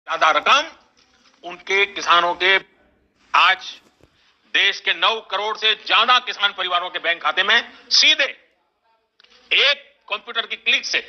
ज्यादा रकम उनके किसानों के आज देश के 9 करोड़ से ज्यादा किसान परिवारों के बैंक खाते में सीधे एक कंप्यूटर की क्लिक से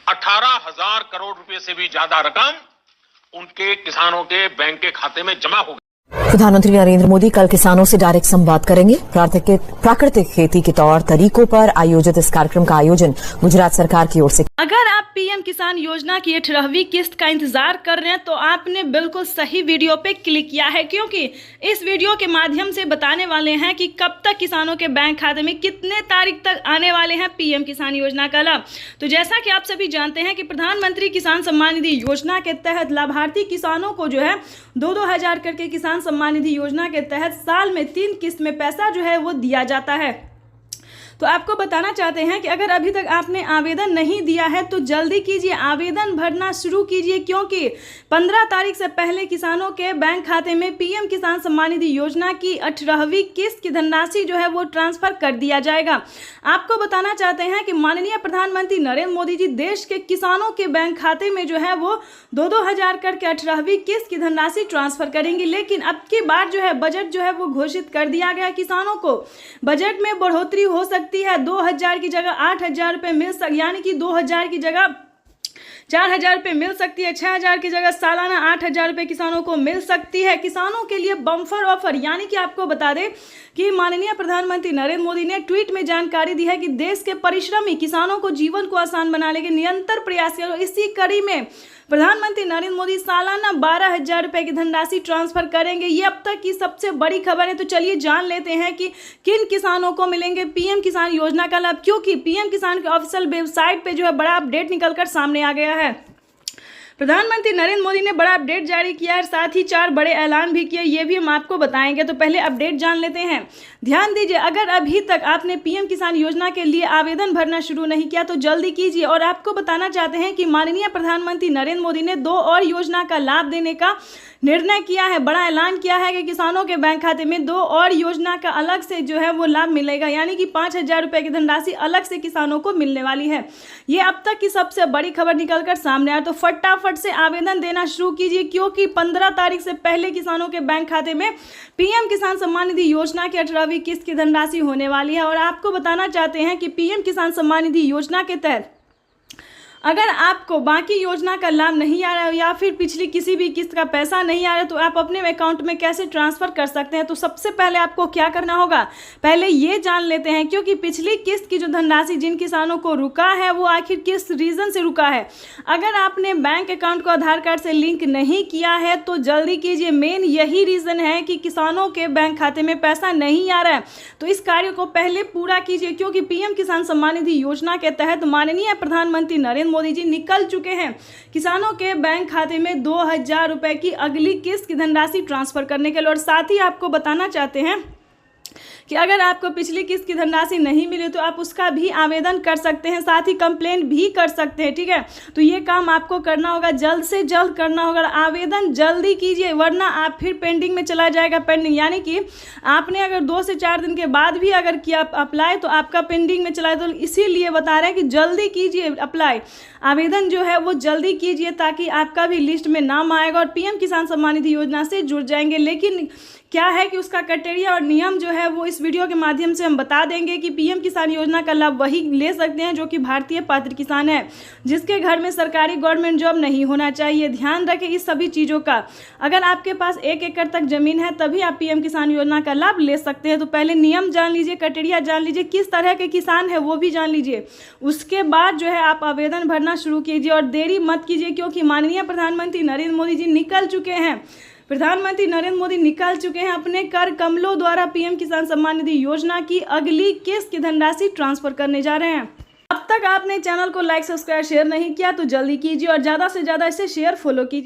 18,000 करोड़ रुपए से भी ज्यादा रकम उनके किसानों के बैंक के खाते में जमा हो गई। प्रधानमंत्री नरेंद्र मोदी कल किसानों से डायरेक्ट संवाद करेंगे। प्राकृतिक खेती के तौर तरीकों पर आयोजित इस कार्यक्रम का आयोजन गुजरात सरकार की ओर से। अगर आप पीएम किसान योजना की 18वीं किस्त का इंतजार कर रहे हैं तो आपने बिल्कुल सही वीडियो पे क्लिक किया है, क्योंकि इस वीडियो के माध्यम से बताने वाले हैं कि कब तक किसानों के बैंक खाते में कितने तारीख तक आने वाले हैं पीएम किसान योजना का लाभ। तो जैसा कि आप सभी जानते हैं कि प्रधानमंत्री किसान सम्मान निधि योजना के तहत लाभार्थी किसानों को जो है 2-2 हजार करके किसान सम्मान निधि योजना के तहत साल में 3 किस्त में पैसा जो है वो दिया जाता है। तो आपको बताना चाहते हैं कि अगर अभी तक आपने आवेदन नहीं दिया है तो जल्दी कीजिए, आवेदन भरना शुरू कीजिए, क्योंकि 15 तारीख से पहले किसानों के बैंक खाते में पीएम किसान सम्मान निधि योजना की 18वीं किस्त की धनराशि जो है वो ट्रांसफर कर दिया जाएगा। आपको बताना चाहते हैं कि माननीय प्रधानमंत्री नरेंद्र मोदी जी देश के किसानों के बैंक खाते में जो है वो 2-2 हजार करके 18वीं किस्त की धनराशि ट्रांसफर करेंगे। लेकिन अब की बार जो है बजट जो है वो घोषित कर दिया गया किसानों को। बजट में बढ़ोतरी हो सकती है, 2,000 की जगह 8,000 रुपए मिल सकती, यानी कि 2,000 की जगह 4,000 रुपए मिल सकती है, 6,000 की जगह सालाना 8,000 रुपए किसानों को मिल सकती है। किसानों के लिए बम्पर ऑफर, यानी कि आपको बता दें कि माननीय प्रधानमंत्री नरेंद्र मोदी ने ट्वीट में जानकारी दी है कि देश के परिश्रमी किसानों को जीवन को आसान बनाने के निरंतर प्रयास करो। इसी कड़ी में प्रधानमंत्री नरेंद्र मोदी सालाना 12,000 रुपए की धनराशि ट्रांसफर करेंगे। ये अब तक की सबसे बड़ी खबर है। तो चलिए जान लेते हैं कि किन किसानों को मिलेंगे पीएम किसान योजना का लाभ, क्योंकि पीएम किसान के ऑफिशियल वेबसाइट पे जो है बड़ा अपडेट निकलकर सामने आ गया है। प्रधानमंत्री नरेंद्र मोदी ने बड़ा अपडेट जारी किया है, साथ ही 4 बड़े ऐलान भी किए, ये भी हम आपको बताएंगे। तो पहले अपडेट जान लेते हैं। ध्यान दीजिए, अगर अभी तक आपने पीएम किसान योजना के लिए आवेदन भरना शुरू नहीं किया तो जल्दी कीजिए। और आपको बताना चाहते हैं कि माननीय प्रधानमंत्री नरेंद्र मोदी ने 2 और योजना का लाभ देने का निर्णय किया है। बड़ा ऐलान किया है कि किसानों के बैंक खाते में 2 और योजना का अलग से जो है वो लाभ मिलेगा, यानी कि 5,000 रुपए की धनराशि अलग से किसानों को मिलने वाली है। ये अब तक की सबसे बड़ी खबर निकलकर सामने आया। तो फटाफट से आवेदन देना शुरू कीजिए, क्योंकि 15 तारीख से पहले किसानों के बैंक खाते में पीएम किसान सम्मान निधि योजना की 18वीं किस्त की धनराशि होने वाली है। और आपको बताना चाहते हैं कि पीएम किसान सम्मान निधि योजना के तहत अगर आपको बाकी योजना का लाभ नहीं आ रहा है या फिर पिछली किसी भी किस्त का पैसा नहीं आ रहा है तो आप अपने अकाउंट में कैसे ट्रांसफर कर सकते हैं। तो सबसे पहले आपको क्या करना होगा, पहले ये जान लेते हैं, क्योंकि पिछली किस्त की जो धनराशि जिन किसानों को रुका है वो आखिर किस रीजन से रुका है। अगर आपने बैंक अकाउंट को आधार कार्ड से लिंक नहीं किया है तो जल्दी कीजिए। मेन यही रीजन है कि किसानों के बैंक खाते में पैसा नहीं आ रहा है। तो इस कार्य को पहले पूरा कीजिए, क्योंकि पीएम किसान सम्मान निधि योजना के तहत माननीय प्रधानमंत्री नरेंद्र मोदी जी निकल चुके हैं किसानों के बैंक खाते में 2,000 रुपए की अगली किस्त की धनराशि ट्रांसफर करने के लिए। और साथ ही आपको बताना चाहते हैं कि अगर आपको पिछली किस्त की धनराशि नहीं मिली तो आप उसका भी आवेदन कर सकते हैं, साथ ही कंप्लेंट भी कर सकते हैं। ठीक है, तो ये काम आपको करना होगा, जल्द से जल्द करना होगा। आवेदन जल्दी कीजिए, वरना आप फिर पेंडिंग में चला जाएगा। पेंडिंग यानी कि आपने अगर 2 से 4 दिन के बाद भी अगर किया अप्लाई तो आपका पेंडिंग में चला। तो इसीलिए बता रहे हैं कि जल्दी कीजिए अप्लाई, आवेदन जो है वो जल्दी कीजिए, ताकि आपका भी लिस्ट में नाम आएगा और पीएम किसान सम्मान निधि योजना से जुड़ जाएंगे। लेकिन क्या है कि उसका क्राइटेरिया और नियम जो है वो इस वीडियो के माध्यम से हम बता देंगे कि पीएम किसान योजना का लाभ वही ले सकते हैं जो कि भारतीय पात्र किसान है, जिसके घर में सरकारी गवर्नमेंट जॉब नहीं होना चाहिए। ध्यान रखें इस सभी चीज़ों का। अगर आपके पास 1 एकड़ तक जमीन है तभी आप पीएम किसान योजना का लाभ ले सकते हैं। तो पहले नियम जान लीजिए, क्राइटेरिया जान लीजिए, किस तरह के किसान है वो भी जान लीजिए। उसके बाद जो है आप आवेदन भरना शुरू कीजिए और देरी मत कीजिए, क्योंकि माननीय प्रधानमंत्री नरेंद्र मोदी जी निकल चुके हैं। प्रधानमंत्री नरेंद्र मोदी निकाल चुके हैं अपने कर कमलों द्वारा पीएम किसान सम्मान निधि योजना की अगली किस्त की धनराशि ट्रांसफर करने जा रहे हैं। अब तक आपने चैनल को लाइक, सब्सक्राइब, शेयर नहीं किया तो जल्दी कीजिए और ज़्यादा से ज़्यादा इसे शेयर, फॉलो कीजिए।